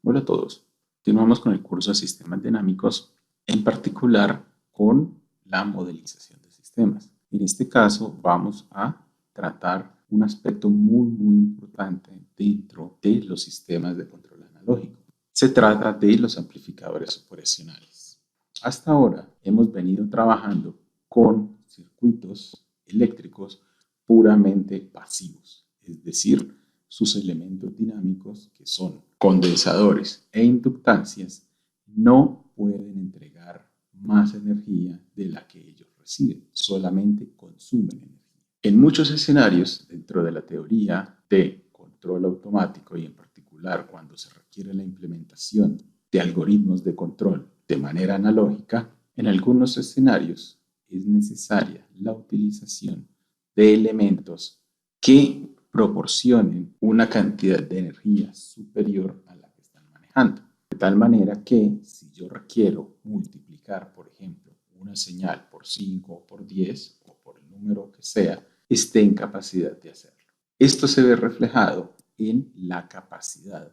Hola a todos. Continuamos con el curso de sistemas dinámicos, en particular con la modelización de sistemas. En este caso vamos a tratar un aspecto muy importante dentro de los sistemas de control analógico. Se trata de los amplificadores operacionales. Hasta ahora hemos venido trabajando con circuitos eléctricos puramente pasivos, es decir, sus elementos dinámicos, que son condensadores e inductancias, no pueden entregar más energía de la que ellos reciben, solamente consumen energía. En muchos escenarios, dentro de la teoría de control automático y en particular cuando se requiere la implementación de algoritmos de control de manera analógica, en algunos escenarios es necesaria la utilización de elementos que proporcionen una cantidad de energía superior a la que están manejando. De tal manera que si yo requiero multiplicar, por ejemplo, una señal por 5 por 10 o por el número que sea, esté en capacidad de hacerlo. Esto se ve reflejado en la capacidad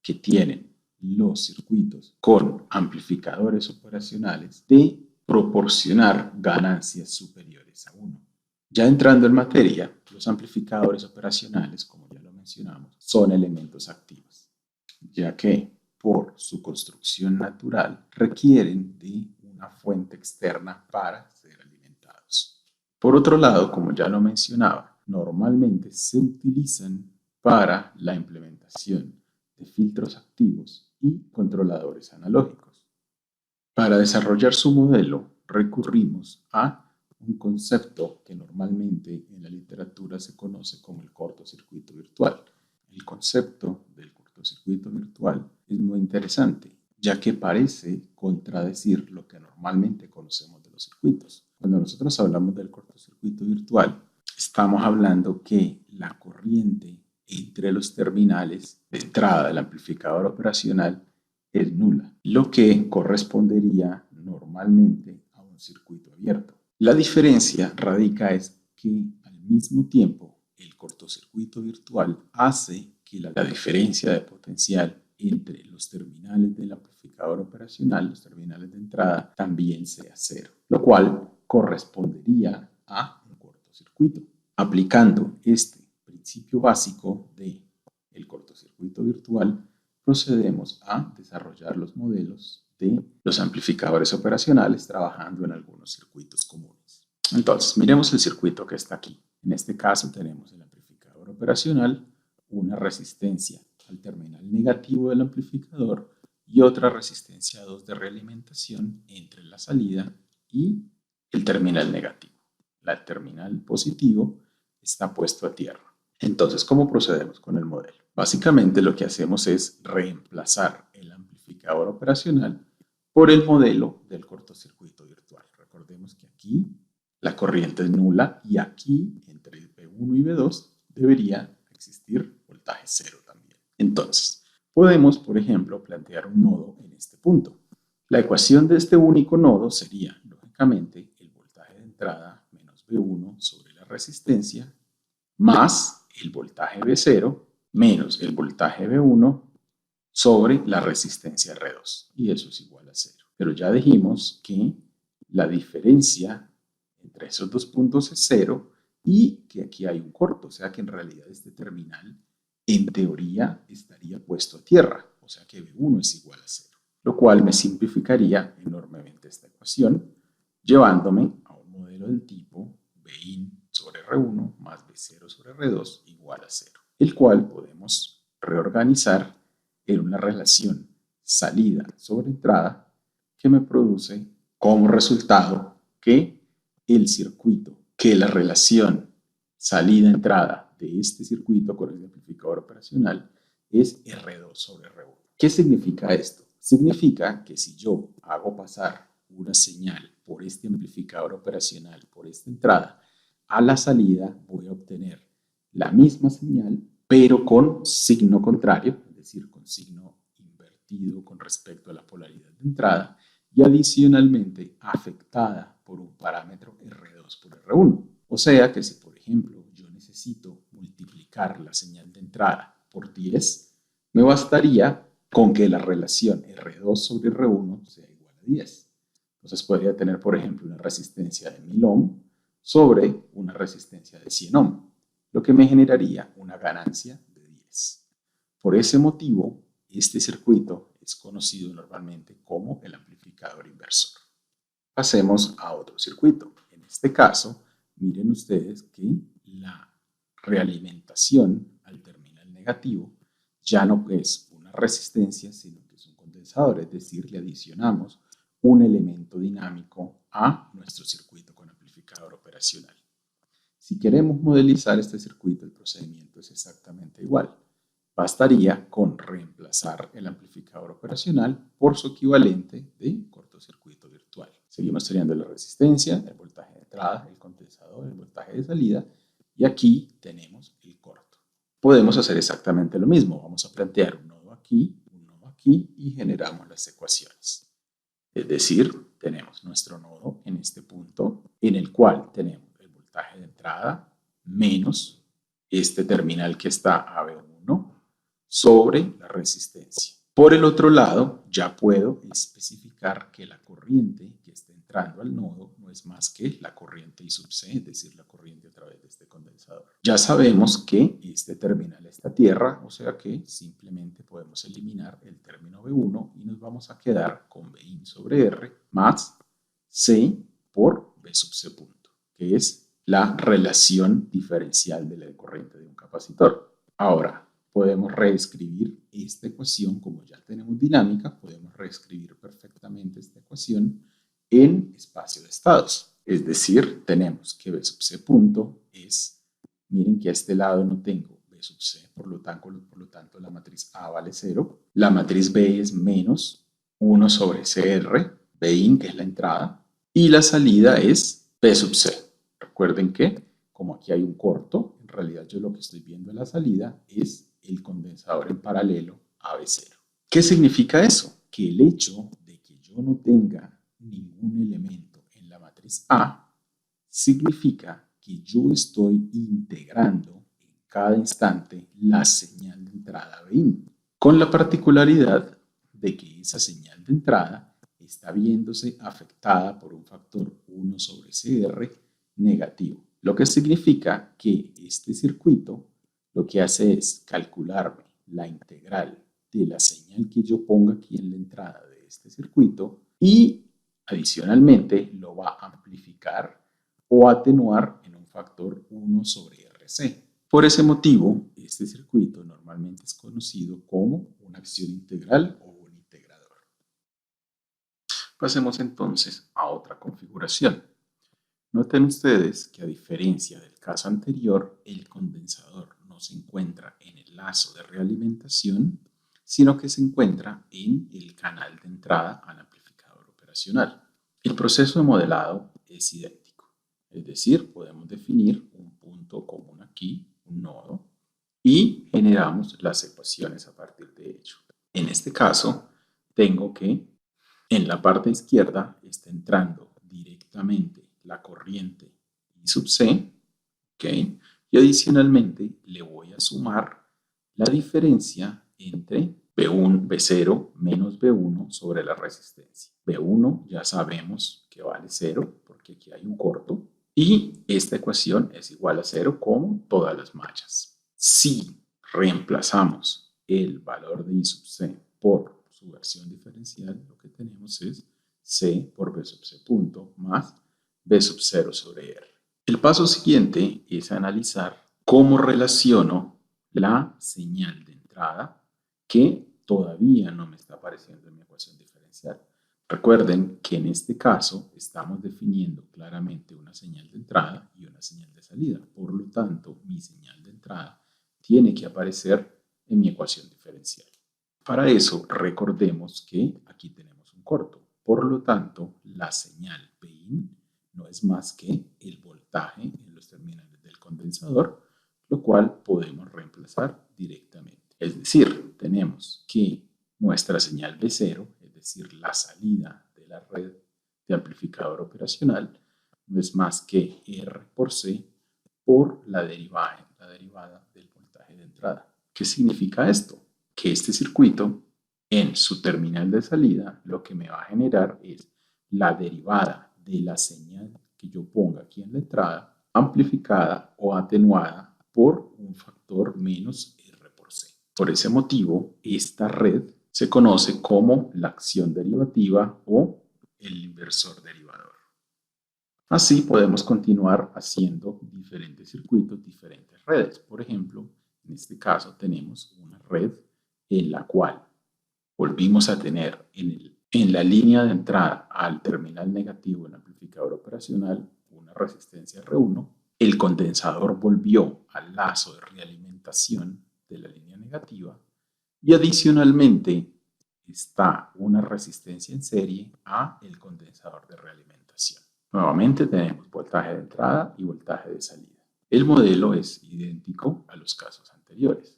que tienen los circuitos con amplificadores operacionales de proporcionar ganancias superiores a 1. Ya entrando en materia, los amplificadores operacionales, como ya lo mencionamos, son elementos activos, ya que por su construcción natural requieren de una fuente externa para ser alimentados. Por otro lado, como ya lo mencionaba, normalmente se utilizan para la implementación de filtros activos y controladores analógicos. Para desarrollar su modelo recurrimos a un concepto que normalmente en la literatura se conoce como el cortocircuito virtual. El concepto del cortocircuito virtual es muy interesante, ya que parece contradecir lo que normalmente conocemos de los circuitos. Cuando nosotros hablamos del cortocircuito virtual, estamos hablando que la corriente entre los terminales de entrada del amplificador operacional es nula, lo que correspondería normalmente a un circuito abierto. La diferencia radica es que al mismo tiempo el cortocircuito virtual hace que la diferencia de potencial entre los terminales del amplificador operacional, los terminales de entrada, también sea cero, lo cual correspondería a un cortocircuito. Aplicando este principio básico del cortocircuito virtual, procedemos a desarrollar los modelos de los amplificadores operacionales trabajando en algunos circuitos comunes. Entonces, miremos el circuito que está aquí. En este caso tenemos el amplificador operacional, una resistencia al terminal negativo del amplificador y otra resistencia 2 de realimentación entre la salida y el terminal negativo. El terminal positivo está puesto a tierra. Entonces, ¿cómo procedemos con el modelo? Básicamente lo que hacemos es reemplazar el amplificador operacional por el modelo del cortocircuito virtual. Recordemos que aquí la corriente es nula y aquí entre V1 y V2 debería existir voltaje cero también. Entonces, podemos, por ejemplo, plantear un nodo en este punto. La ecuación de este único nodo sería, lógicamente, el voltaje de entrada menos V1 sobre la resistencia más el voltaje V0 menos el voltaje V1 sobre la resistencia R2. Y eso es igual a cero. Pero ya dijimos que la diferencia entre esos dos puntos es cero y que aquí hay un corto. O sea que en realidad este terminal en teoría estaría puesto a tierra. O sea que V1 es igual a cero. Lo cual me simplificaría enormemente esta ecuación, llevándome a un modelo del tipo Vin sobre R1 más V0 sobre R2 igual a cero, el cual podemos reorganizar en una relación salida sobre entrada que me produce como resultado que el circuito, que la relación salida-entrada de este circuito con el amplificador operacional es R2 sobre R1. ¿Qué significa esto? Significa que si yo hago pasar una señal por este amplificador operacional, por esta entrada, a la salida voy a obtener la misma señal, pero con signo contrario, es decir, con signo invertido con respecto a la polaridad de entrada y adicionalmente afectada por un parámetro R2 por R1. O sea que si, por ejemplo, yo necesito multiplicar la señal de entrada por 10, me bastaría con que la relación R2 sobre R1 sea igual a 10. Entonces podría tener, por ejemplo, una resistencia de 1000 ohm sobre una resistencia de 100 ohm, lo que me generaría una ganancia de 10. Por ese motivo, este circuito es conocido normalmente como el amplificador inversor. Pasemos a otro circuito. En este caso, miren ustedes que la realimentación al terminal negativo ya no es una resistencia, sino que es un condensador, es decir, le adicionamos un elemento dinámico a nuestro circuito con amplificador operacional. Si queremos modelizar este circuito, el procedimiento es exactamente igual. Bastaría con reemplazar el amplificador operacional por su equivalente de cortocircuito virtual. Seguimos teniendo la resistencia, el voltaje de entrada, el condensador, el voltaje de salida y aquí tenemos el corto. Podemos hacer exactamente lo mismo. Vamos a plantear un nodo aquí y generamos las ecuaciones. Es decir, tenemos nuestro nodo en este punto en el cual tenemos el voltaje de entrada menos este terminal que está AB1 sobre la resistencia. Por el otro lado, ya puedo especificar que la corriente que está entrando al nodo no es más que la corriente I sub C, es decir, la corriente a través de este condensador. Ya sabemos que este terminal está a tierra, o sea que simplemente podemos eliminar el término B1 y nos vamos a quedar con Bin sobre R más C por B sub C punto, que es la relación diferencial de la corriente de un capacitor. Ahora, podemos reescribir esta ecuación, como ya tenemos dinámica, podemos reescribir perfectamente esta ecuación en espacio de estados. Es decir, tenemos que B sub C punto es, miren que a este lado no tengo B sub C, por lo tanto la matriz A vale 0. La matriz B es menos 1 sobre CR, Bin, que es la entrada, y la salida es B sub C. Recuerden que, como aquí hay un corto, en realidad yo lo que estoy viendo en la salida es el condensador en paralelo a B0. ¿Qué significa eso? Que el hecho de que yo no tenga ningún elemento en la matriz A significa que yo estoy integrando en cada instante la señal de entrada Bin, con la particularidad de que esa señal de entrada está viéndose afectada por un factor 1 sobre CR negativo, lo que significa que este circuito lo que hace es calcularme la integral de la señal que yo ponga aquí en la entrada de este circuito y adicionalmente lo va a amplificar o atenuar en un factor 1 sobre RC. Por ese motivo, este circuito normalmente es conocido como una acción integral o un integrador. Pasemos entonces a otra configuración. Noten ustedes que a diferencia del caso anterior, el condensador no se encuentra en el lazo de realimentación, sino que se encuentra en el canal de entrada al amplificador operacional. El proceso de modelado es idéntico, es decir, podemos definir un punto común aquí, un nodo, y generamos las ecuaciones a partir de ello. En este caso, tengo que en la parte izquierda está entrando directamente la corriente I sub C, ¿ok? Y adicionalmente le voy a sumar la diferencia entre B1, B0 menos B1 sobre la resistencia. B1 ya sabemos que vale 0 porque aquí hay un corto y esta ecuación es igual a 0 como todas las mallas. Si reemplazamos el valor de I sub C por su versión diferencial, lo que tenemos es C por B sub C punto más B sub 0 sobre R. El paso siguiente es analizar cómo relaciono la señal de entrada que todavía no me está apareciendo en mi ecuación diferencial. Recuerden que en este caso estamos definiendo claramente una señal de entrada y una señal de salida. Por lo tanto, mi señal de entrada tiene que aparecer en mi ecuación diferencial. Para eso, recordemos que aquí tenemos un corto. Por lo tanto, la señal Bin no es más que el voltaje en los terminales del condensador, lo cual podemos reemplazar directamente. Es decir, tenemos que nuestra señal B0, es decir, la salida de la red de amplificador operacional, no es más que R por C por la derivada del voltaje de entrada. ¿Qué significa esto? Que este circuito en su terminal de salida, lo que me va a generar es la derivada de la señal que yo ponga aquí en la entrada, amplificada o atenuada por un factor menos R por C. Por ese motivo, esta red se conoce como la acción derivativa o el inversor derivador. Así podemos continuar haciendo diferentes circuitos, diferentes redes. Por ejemplo, en este caso tenemos una red en la cual volvimos a tener en la línea de entrada al terminal negativo del amplificador operacional una resistencia R1. El condensador volvió al lazo de realimentación de la línea negativa y adicionalmente está una resistencia en serie a el condensador de realimentación. Nuevamente tenemos voltaje de entrada y voltaje de salida. El modelo es idéntico a los casos anteriores.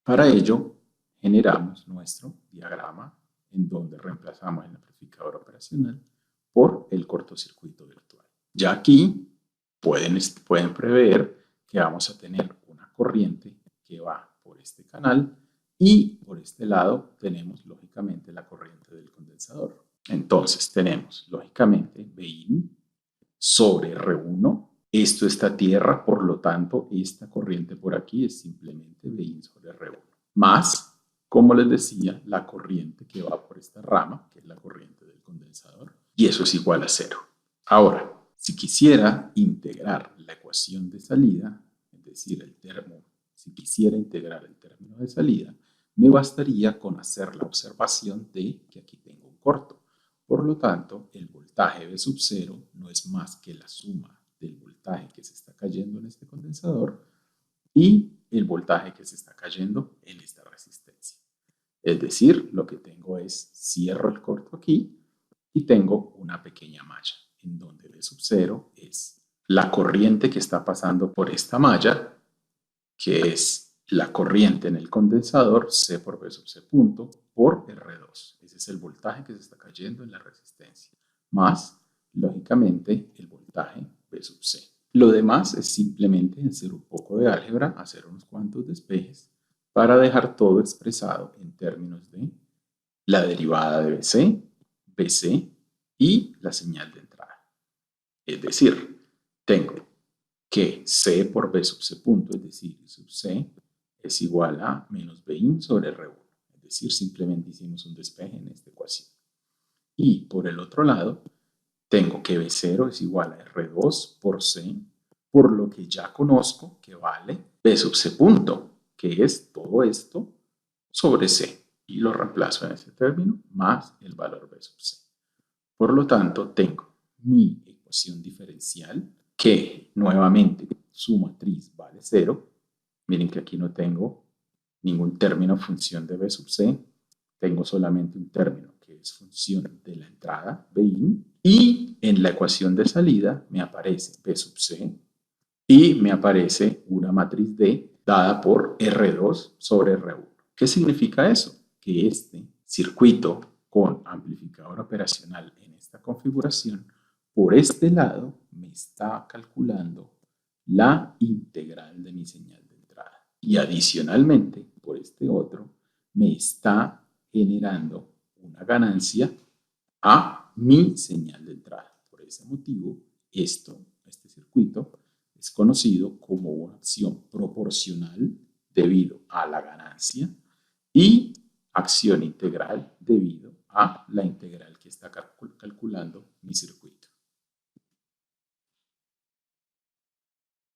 Para ello, generamos nuestro diagrama en donde reemplazamos el amplificador operacional por el cortocircuito virtual. Ya aquí pueden prever que vamos a tener una corriente que va por este canal y por este lado tenemos lógicamente la corriente del condensador. Entonces tenemos lógicamente Bin sobre R1. Esto está tierra, por lo tanto esta corriente por aquí es simplemente Bin sobre R1. Más, como les decía, la corriente que va por esta rama, que es la corriente del condensador, y eso es igual a 0. Ahora, si quisiera integrar la ecuación de salida, es decir, si quisiera integrar el término de salida, me bastaría con hacer la observación de que aquí tengo un corto. Por lo tanto, el voltaje V sub 0 no es más que la suma del voltaje que se está cayendo en este condensador y el voltaje que se está cayendo en esta resistencia. Es decir, lo que tengo es, cierro el corto aquí y tengo una pequeña malla en donde V sub 0 es la corriente que está pasando por esta malla, que es la corriente en el condensador, C por V sub C punto, por R2. Ese es el voltaje que se está cayendo en la resistencia, más, lógicamente, el voltaje V sub C. Lo demás es simplemente hacer un poco de álgebra, hacer unos cuantos despejes, para dejar todo expresado en términos de la derivada de BC, BC y la señal de entrada. Es decir, tengo que C por B sub C punto, es decir, I sub C, es igual a menos Bin sobre R1. Es decir, simplemente hicimos un despeje en esta ecuación. Y por el otro lado, tengo que B0 es igual a R2 por C, por lo que ya conozco que vale B sub C punto, que es todo esto sobre C. Y lo reemplazo en ese término más el valor B sub C. Por lo tanto, tengo mi ecuación diferencial que nuevamente su matriz vale 0. Miren que aquí no tengo ningún término función de B sub C. Tengo solamente un término que es función de la entrada, Bin, y en la ecuación de salida me aparece B sub C y me aparece una matriz D dada por R2 sobre R1. ¿Qué significa eso? Que este circuito con amplificador operacional en esta configuración, por este lado me está calculando la integral de mi señal de entrada. Y adicionalmente, por este otro, me está generando una ganancia a mi señal de entrada. Por ese motivo, este circuito es conocido como una acción proporcional debido a la ganancia y acción integral debido a la integral que está calculando mi circuito.